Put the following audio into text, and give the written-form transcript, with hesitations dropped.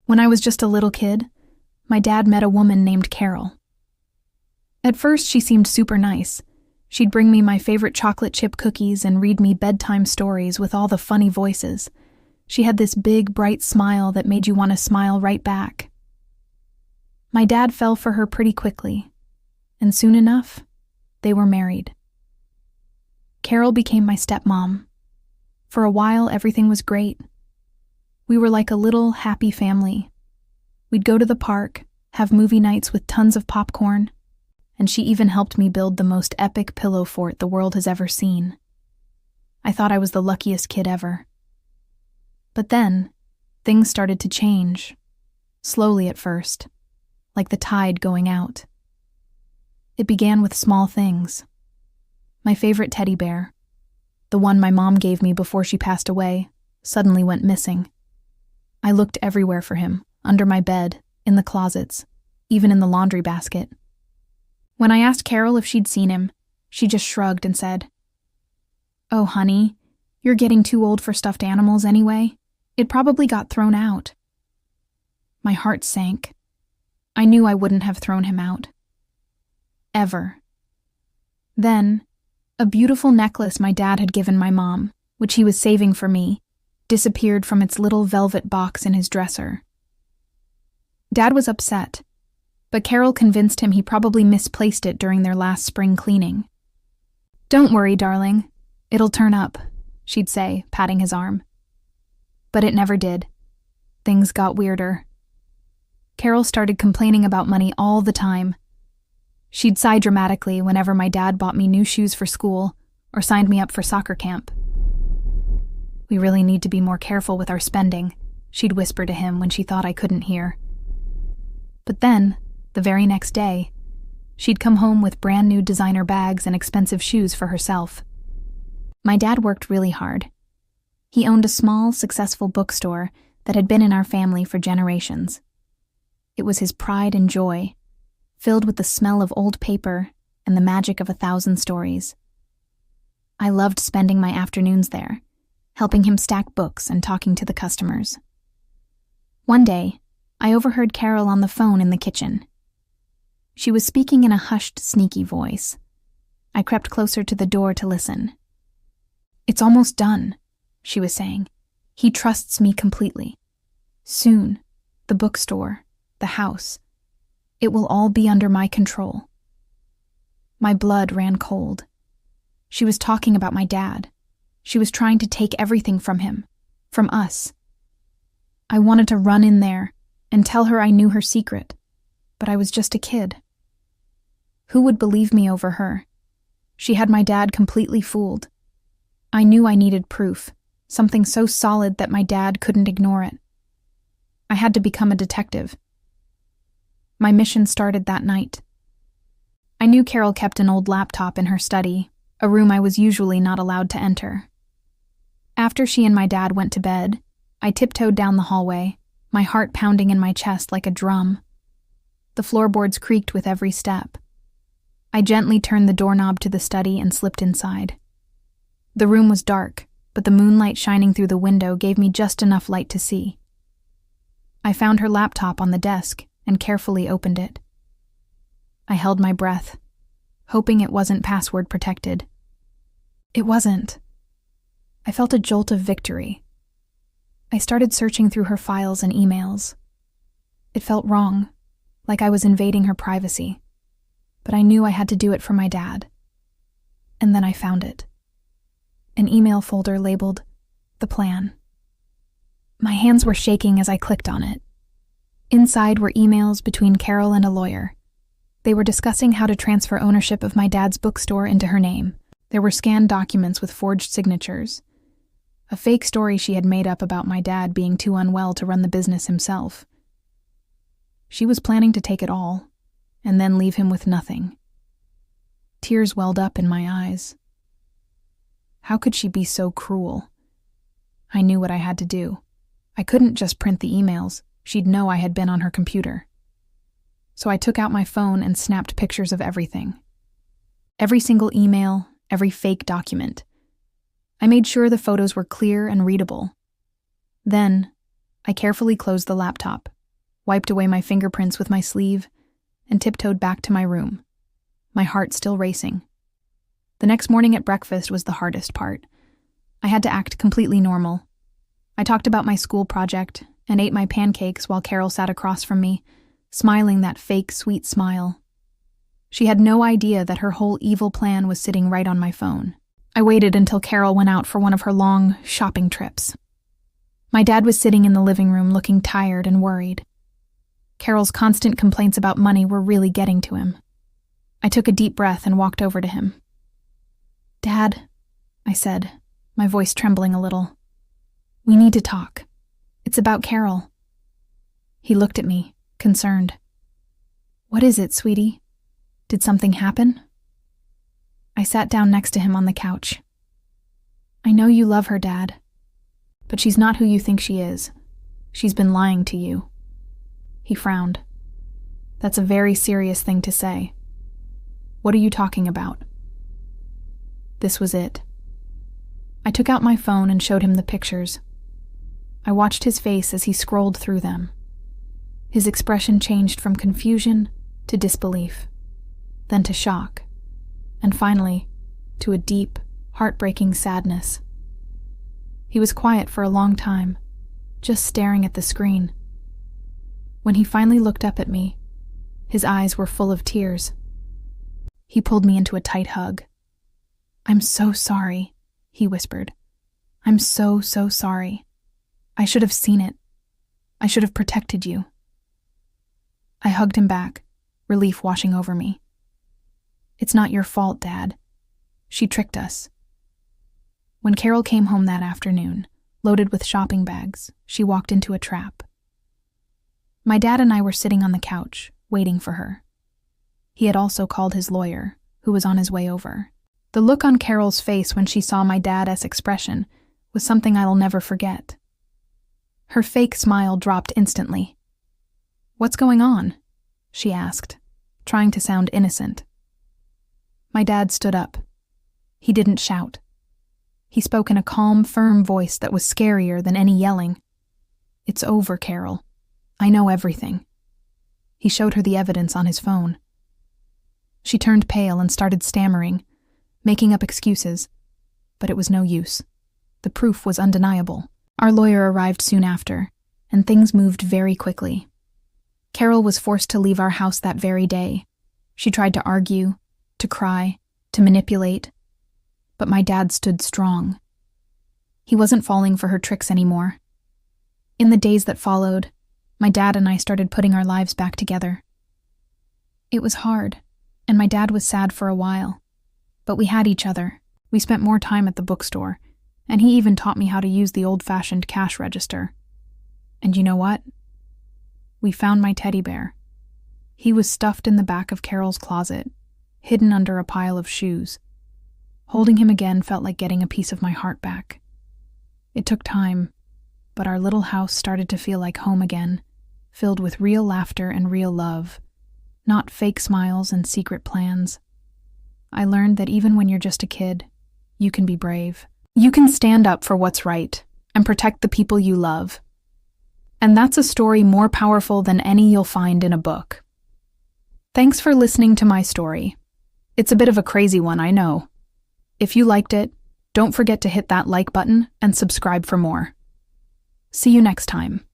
When I was just a little kid, my dad met a woman named Carol. At first, she seemed super nice. She'd bring me my favorite chocolate chip cookies and read me bedtime stories with all the funny voices. She had this big, bright smile that made you want to smile right back. My dad fell for her pretty quickly, and soon enough, they were married. Carol became my stepmom. For a while, everything was great. We were like a little, happy family. We'd go to the park, have movie nights with tons of popcorn, and she even helped me build the most epic pillow fort the world has ever seen. I thought I was the luckiest kid ever. But then, things started to change. Slowly at first, like the tide going out. It began with small things. My favorite teddy bear, the one my mom gave me before she passed away, suddenly went missing. I looked everywhere for him, under my bed, in the closets, even in the laundry basket. When I asked Carol if she'd seen him, she just shrugged and said, "Oh, honey, you're getting too old for stuffed animals anyway. It probably got thrown out." My heart sank. I knew I wouldn't have thrown him out. Ever. Then, a beautiful necklace my dad had given my mom, which he was saving for me, disappeared from its little velvet box in his dresser. Dad was upset, but Carol convinced him he probably misplaced it during their last spring cleaning. "Don't worry, darling. It'll turn up," she'd say, patting his arm. But it never did. Things got weirder. Carol started complaining about money all the time. She'd sigh dramatically whenever my dad bought me new shoes for school or signed me up for soccer camp. "We really need to be more careful with our spending," she'd whisper to him when she thought I couldn't hear. But then, the very next day, she'd come home with brand new designer bags and expensive shoes for herself. My dad worked really hard. He owned a small, successful bookstore that had been in our family for generations. It was his pride and joy, filled with the smell of old paper and the magic of 1,000 stories. I loved spending my afternoons there, helping him stack books and talking to the customers. One day, I overheard Carol on the phone in the kitchen. She was speaking in a hushed, sneaky voice. I crept closer to the door to listen. "It's almost done," she was saying. "He trusts me completely. Soon, the bookstore, the house, it will all be under my control." My blood ran cold. She was talking about my dad. She was trying to take everything from him, from us. I wanted to run in there and tell her I knew her secret, but I was just a kid. Who would believe me over her? She had my dad completely fooled. I knew I needed proof, something so solid that my dad couldn't ignore it. I had to become a detective. My mission started that night. I knew Carol kept an old laptop in her study, a room I was usually not allowed to enter. After she and my dad went to bed, I tiptoed down the hallway, my heart pounding in my chest like a drum. The floorboards creaked with every step. I gently turned the doorknob to the study and slipped inside. The room was dark, but the moonlight shining through the window gave me just enough light to see. I found her laptop on the desk and carefully opened it. I held my breath, hoping it wasn't password protected. It wasn't. I felt a jolt of victory. I started searching through her files and emails. It felt wrong, like I was invading her privacy, but I knew I had to do it for my dad. And then I found it. An email folder labeled "The Plan." My hands were shaking as I clicked on it. Inside were emails between Carol and a lawyer. They were discussing how to transfer ownership of my dad's bookstore into her name. There were scanned documents with forged signatures. A fake story she had made up about my dad being too unwell to run the business himself. She was planning to take it all, and then leave him with nothing. Tears welled up in my eyes. How could she be so cruel? I knew what I had to do. I couldn't just print the emails. She'd know I had been on her computer. So I took out my phone and snapped pictures of everything. Every single email, every fake document. I made sure the photos were clear and readable. Then, I carefully closed the laptop wiped away my fingerprints with my sleeve, and tiptoed back to my room, my heart still racing. The next morning at breakfast was the hardest part. I had to act completely normal. I talked about my school project and ate my pancakes while Carol sat across from me, smiling that fake, sweet smile. She had no idea that her whole evil plan was sitting right on my phone. I waited until Carol went out for one of her long shopping trips. My dad was sitting in the living room looking tired and worried. Carol's constant complaints about money were really getting to him. I took a deep breath and walked over to him. "Dad," I said, my voice trembling a little. "We need to talk. It's about Carol." He looked at me, concerned. "What is it, sweetie? Did something happen?" I sat down next to him on the couch. "I know you love her, Dad, but she's not who you think she is. She's been lying to you." He frowned. "That's a very serious thing to say. What are you talking about?" This was it. I took out my phone and showed him the pictures. I watched his face as he scrolled through them. His expression changed from confusion to disbelief, then to shock, and finally to a deep, heartbreaking sadness. He was quiet for a long time, just staring at the screen. When he finally looked up at me, his eyes were full of tears. He pulled me into a tight hug. "I'm so sorry," he whispered. "I'm so sorry. I should have seen it. I should have protected you." I hugged him back, relief washing over me. "It's not your fault, Dad. She tricked us." When Carol came home that afternoon, loaded with shopping bags, she walked into a trap. My dad and I were sitting on the couch, waiting for her. He had also called his lawyer, who was on his way over. The look on Carol's face when she saw my dad's expression was something I'll never forget. Her fake smile dropped instantly. "What's going on?" she asked, trying to sound innocent. My dad stood up. He didn't shout. He spoke in a calm, firm voice that was scarier than any yelling. "It's over, Carol. I know everything." He showed her the evidence on his phone. She turned pale and started stammering, making up excuses, but it was no use. The proof was undeniable. Our lawyer arrived soon after, and things moved very quickly. Carol was forced to leave our house that very day. She tried to argue, to cry, to manipulate, but my dad stood strong. He wasn't falling for her tricks anymore. In the days that followed, my dad and I started putting our lives back together. It was hard, and my dad was sad for a while, but we had each other. We spent more time at the bookstore, and he even taught me how to use the old-fashioned cash register. And you know what? We found my teddy bear. He was stuffed in the back of Carol's closet, hidden under a pile of shoes. Holding him again felt like getting a piece of my heart back. It took time, but our little house started to feel like home again, filled with real laughter and real love, not fake smiles and secret plans. I learned that even when you're just a kid, you can be brave. You can stand up for what's right and protect the people you love. And that's a story more powerful than any you'll find in a book. Thanks for listening to my story. It's a bit of a crazy one, I know. If you liked it, don't forget to hit that like button and subscribe for more. See you next time.